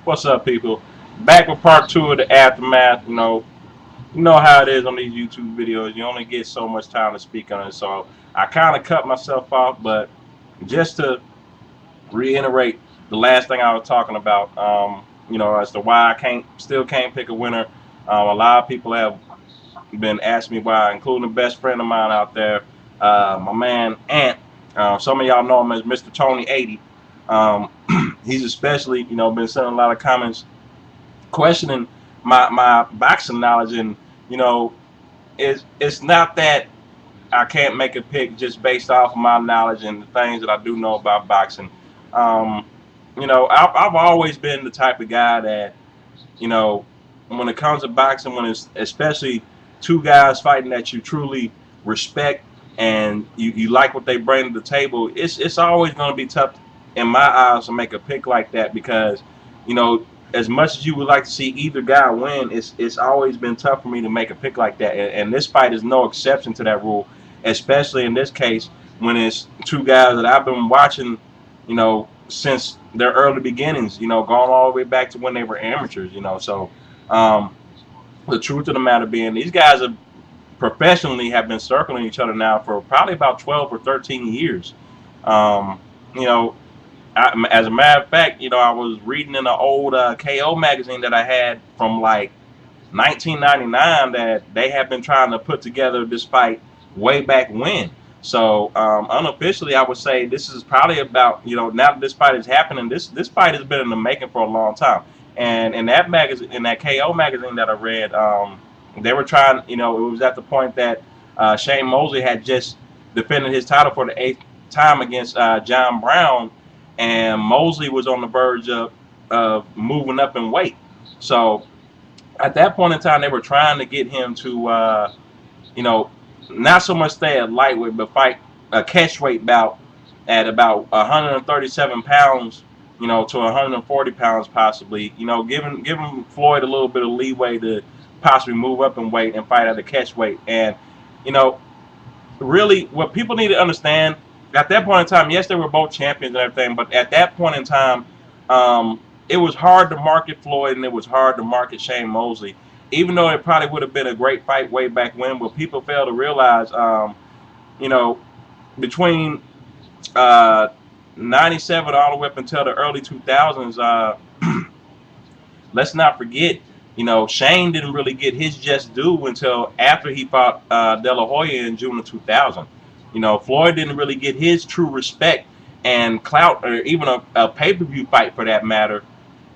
What's up, people? Back with part two of the aftermath. You know how it is on these YouTube videos. You only get so much time to speak on it, so I kind of cut myself off. But just to reiterate the last thing I was talking about, as to why I still can't pick a winner. A lot of people have been asking me why, including the best friend of mine out there, my man Ant. Some of y'all know him as Mr. Tony 80. Um, he's especially, been sending a lot of comments questioning my boxing knowledge, and you know, it's not that I can't make a pick just based off of my knowledge and the things that I do know about boxing. Um, I've always been the type of guy that, you know, when it comes to boxing, when it's especially two guys fighting that you truly respect and you like what they bring to the table, it's always going to be tough in my eyes to make a pick like that because, you know, as much as you would like to see either guy win, it's always been tough for me to make a pick like that. And this fight is no exception to that rule, especially in this case when it's two guys that I've been watching, since their early beginnings, going all the way back to when they were amateurs, So um, the truth of the matter being, these guys have professionally have been circling each other now for probably about 12 or 13 years. Um, you know, as a matter of fact, I was reading in an old KO magazine that I had from like 1999 that they have been trying to put together this fight way back when. So unofficially, I would say this is probably about, now that this fight is happening, this fight has been in the making for a long time. And in that magazine, in that KO magazine that I read, they were trying. It was at the point that Shane Mosley had just defended his title for the eighth time against John Brown, and Mosley was on the verge of moving up in weight. So at that point in time, they were trying to get him to, you know, not so much stay at lightweight, but fight a catchweight bout at about 137 pounds, to 140 pounds possibly. Giving Floyd a little bit of leeway to possibly move up in weight and fight at a catchweight. And you know, really, what people need to understand at that point in time, yes, they were both champions and everything, but at that point in time, it was hard to market Floyd and it was hard to market Shane Mosley, even though it probably would have been a great fight way back when. But people fail to realize, you know, between uh, 97 all the way up until the early 2000s, let's not forget, Shane didn't really get his just due until after he fought De La Hoya in June of 2000. Floyd didn't really get his true respect and clout, or even a pay-per-view fight for that matter,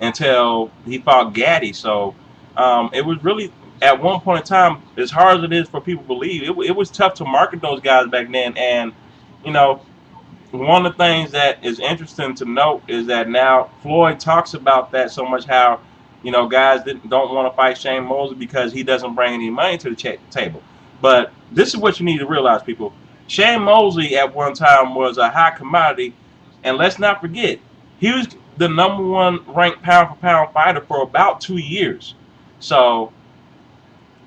until he fought Gaddy. So it was really, at one point in time, as hard as it is for people to believe, it was tough to market those guys back then. And, you know, one of the things that is interesting to note is that now Floyd talks about that so much, how guys don't want to fight Shane Mosley because he doesn't bring any money to the table. But this is what you need to realize, people. Shane Mosley at one time was a high commodity, and let's not forget, he was the number one ranked pound for pound fighter for about 2 years. So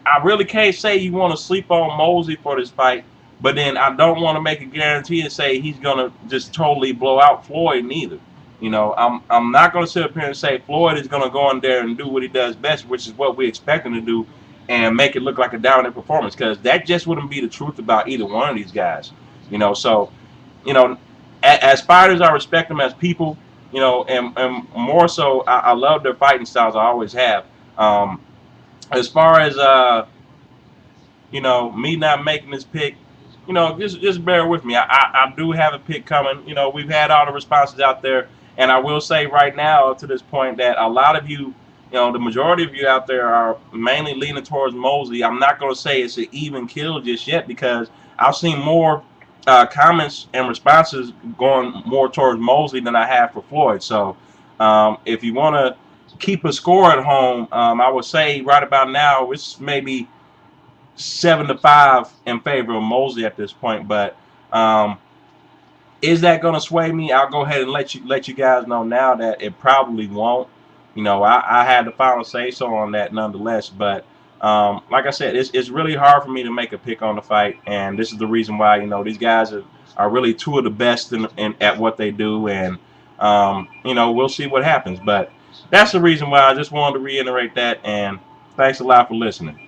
I really can't say you want to sleep on Mosley for this fight, but then I don't want to make a guarantee and say he's gonna just totally blow out Floyd neither. I'm not gonna sit up here and say Floyd is gonna go in there and do what he does best, which is what we expect him to do, and make it look like a dominant performance, because that just wouldn't be the truth about either one of these guys. So as fighters, I respect them as people. And more so, I love their fighting styles. I always have. As far as me not making this pick, just bear with me. I do have a pick coming. We've had all the responses out there, and I will say right now to this point that a lot of you, the majority of you out there are mainly leaning towards Mosley. I'm not going to say it's an even kill just yet, because I've seen more comments and responses going more towards Mosley than I have for Floyd. So if you want to keep a score at home, I would say right about now it's maybe 7-5 in favor of Mosley at this point. But is that going to sway me? I'll go ahead and let you guys know now that it probably won't. I had the final say so on that nonetheless. But like I said, it's really hard for me to make a pick on the fight, and this is the reason why. These guys are really two of the best at what they do, and we'll see what happens. But that's the reason why I just wanted to reiterate that. And thanks a lot for listening.